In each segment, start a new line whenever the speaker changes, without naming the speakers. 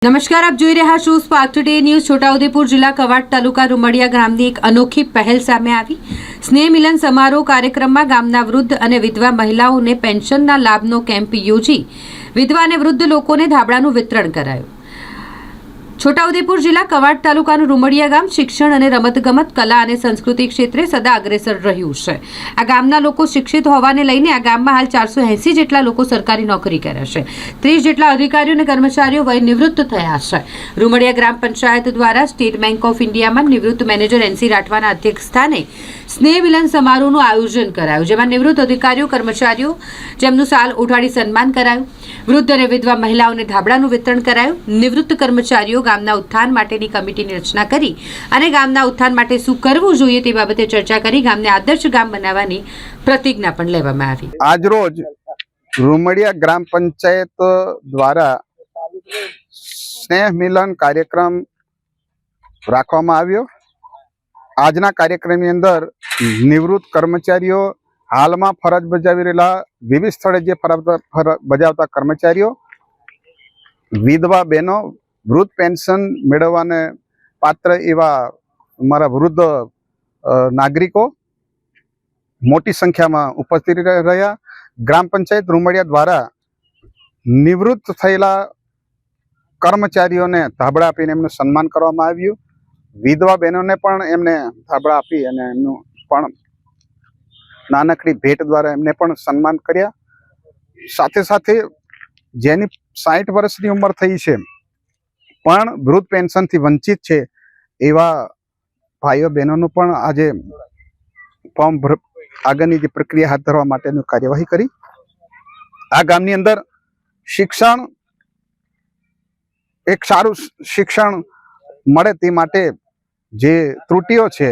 નમસ્કાર, આપ જોઈ રહ્યા છો સ્પાર્ક ટુડે ન્યૂઝ। છોટાઉદેપુર જિલ્લા કવાંટ તાલુકા રૂમડિયા ગામની એક અનોખી પહેલ સામે આવી। સ્નેહ મિલન સમારોહ કાર્યક્રમમાં ગામના વૃદ્ધ અને વિધવા મહિલાઓને પેન્શનના લાભનો કેમ્પ યોજી વિધવા અને વૃદ્ધ લોકોને ધાબળાનું વિતરણ કરાયું। છોટાઉદેપુર જિલ્લા કવાંટ તાલુકાનું રૂમડિયા ગામ શિક્ષણ અને રમતગમત, કલા અને સંસ્કૃતિ ક્ષેત્રે સદા અગ્રેસર રહ્યું છે। આ ગામના લોકો શિક્ષિત હોવાને લઈને આ ગામમાં હાલ 480 જેટલા લોકો સરકારી નોકરી કરે છે। 30 જેટલા અધિકારીઓ અને કર્મચારીઓ વય નિવૃત્ત થયા છે। રૂમડિયા ગ્રામ પંચાયત દ્વારા સ્ટેટ બેંક ઓફ ઇન્ડિયામાં નિવૃત્ત મેનેજર NC રાઠવાના અધ્યક્ષ સ્થાને સ્નેહ મિલન સમારોહનું આયોજન કરાયું, જેમાં નિવૃત્ત અધિકારીઓ કર્મચારીઓ જેમનું સાલ ઉઠાડી સન્માન કરાયું। વૃદ્ધ અને વિધવા મહિલાઓને ધાબળાનું વિતરણ કરાયું। નિવૃત્ત કર્મચારીઓ ગામના ઉત્થાન માટેની કમિટીની રચના કરી અને ગામના ઉત્થાન માટે શું કરવું જોઈએ તે બાબતે ચર્ચા કરી ગામને આદર્શ ગામ બનાવવાની પ્રતિજ્ઞા પણ લેવામાં આવી।
આજરોજ રૂમડિયા ગ્રામ પંચાયત દ્વારા સ્નેહ મિલન કાર્યક્રમ રાખવામાં આવ્યો। આજના કાર્યક્રમની અંદર નિવૃત્ત કર્મચારીઓ, હાલમાં ફરજ બજાવી રહેલા વિવિધ સ્થળે જે ફરજ બજાવતા કર્મચારીઓ, વિધવા બહેનો, વૃદ્ધ પેન્શન મેળવવાને પાત્ર એવા અમારા વૃદ્ધ નાગરિકો મોટી સંખ્યામાં ઉપસ્થિત રહ્યા। ગ્રામ પંચાયત રૂમડિયા દ્વારા નિવૃત્ત થયેલા કર્મચારીઓને ધાબળા આપીને એમનું સન્માન કરવામાં આવ્યું। વિધવા બહેનોને પણ એમને ધાબળા આપી અને એમનું પણ નાનકડી ભેટ દ્વારા એમને પણ સન્માન કર્યા। સાથે સાથે જેની 60 વર્ષની ઉંમર થઈ છે પણ વૃદ્ધ પેન્શનથી વંચિત છે એવા ભાઈઓ બહેનોનું પણ આજે ફોર્મ આગળની જે પ્રક્રિયા હાથ ધરવા માટેની કાર્યવાહી કરી। આ ગામની અંદર શિક્ષણ એક સારું શિક્ષણ મળે તે માટે જે ત્રુટિઓ છે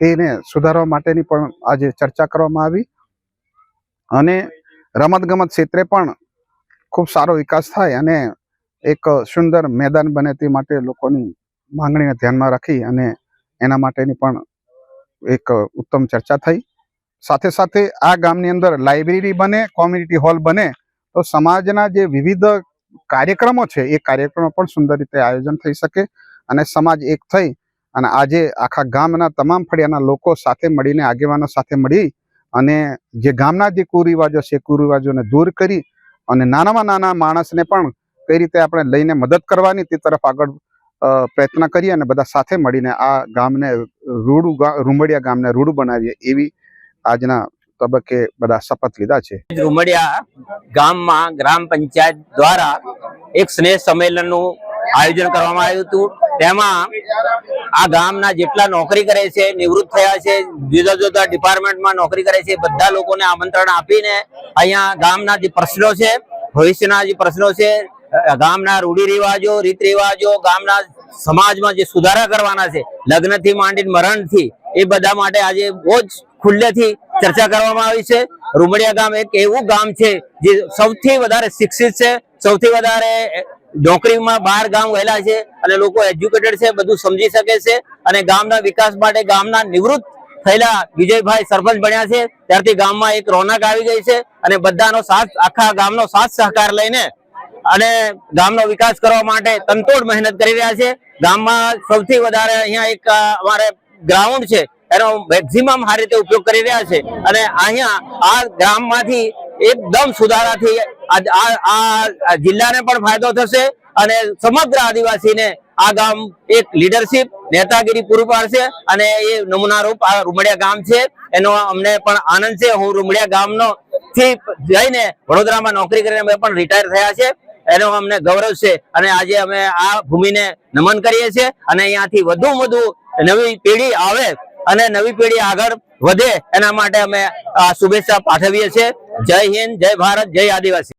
તેને સુધારવા માટેની પણ આજે ચર્ચા કરવામાં આવી અને રમતગમત ક્ષેત્રે પણ ખૂબ સારો વિકાસ થાય અને એક સુંદર મેદાન બને તે માટે લોકોની માંગણીને ધ્યાનમાં રાખી અને એના માટેની પણ એક ઉત્તમ ચર્ચા થઈ। સાથે સાથે આ ગામની અંદર લાઇબ્રેરી બને, કોમ્યુનિટી હોલ બને તો સમાજના જે વિવિધ કાર્યક્રમો છે એ કાર્યક્રમો પણ સુંદર રીતે આયોજન થઈ શકે અને સમાજ એક થઈ અને આજે આખા ગામના તમામ ફળિયાના લોકો સાથે મળીને, આગેવાનો સાથે મળી અને જે ગામના જે કુરિવાજો છે કુરિવાજોને દૂર કરી અને નાનામાં નાના માણસને પણ કઈ રીતે આપણે લઈને મદદ કરવાની તે તરફ આગળ પ્રયત્ન કરીએ અને બધા સાથે મળીને આ ગામને રૂમડિયા ગામને રૂડું બનાવીએ એવી આજના તબક્કે બધા શપથ લીધા છે।
રૂમડિયા ગામમાં ગ્રામ પંચાયત દ્વારા એક સ્નેહ સંમેલનનું આયોજન કરવામાં આવ્યું હતું। તેમાં આ ગામના જેટલા નોકરી કરે છે, નિવૃત્ત થયા છે, જુદા જુદા ડિપાર્ટમેન્ટમાં નોકરી કરે છે, બધા લોકોને આમંત્રણ આપીને અહીંયા ગામના જે પ્રશ્નો છે, ભવિષ્યના જે પ્રશ્નો છે, ગામના રૂઢિ રિવાજો, રીત રિવાજો, ગામના સમાજમાં જે સુધારા કરવાના છે, લગ્નથી માંડીને મરણથી, એ બધા માટે આજે બહુ જ ખુલ્લેથી ચર્ચા કરવામાં આવી છે। રૂમડિયા ગામ એક એવું ગામ છે જે સૌથી વધારે શિક્ષિત છે, સૌથી વધારે નોકરીમાં બહાર ગામ ગયેલા છે અને લોકો એજ્યુકેટેડ છે, બધું સમજી શકે છે અને ગામના વિકાસ માટે ગામના નિવૃત્ત થયેલા વિજયભાઈ સરપંચ બન્યા છે ત્યારથી ગામમાં એક રોનક આવી ગઈ છે અને બધાનો સાથ, આખા ગામનો સાથ સહકાર લઈને અને ગામનો વિકાસ કરવા માટે તનતોડ મહેનત કરી રહ્યા છે। ગામમાં સૌથી વધારે અહીંયા એક અમારે ગ્રાઉન્ડ છે એનો મેક્સિમમ સારી રીતે ઉપયોગ કરી રહ્યા છે અને અહીંયા આ ગામમાંથી એકદમ સુધારાથી આ જિલ્લાને પણ ફાયદો થશે અને સમગ્ર આદિવાસીને આ ગામ એક લીડરશીપ, નેતાગીરી પૂરું પાડશે અને એ નમૂનારૂપ આ રૂમડિયા ગામ છે એનો અમને પણ આનંદ છે। હું રૂમડિયા ગામનો થી જઈને વડોદરામાં નોકરી કરીને અમે પણ રિટાયર થયા છે, એનો અમને ગૌરવ છે અને આજે અમે આ ભૂમિને નમન કરીએ છીએ અને અહીંયાથી વધુ નવી પેઢી આવે અને નવી પેઢી આગળ વધે એના માટે અમે શુભેચ્છા પાઠવીએ છીએ। જય હિન્દ, જય ભારત, જય આદિવાસી।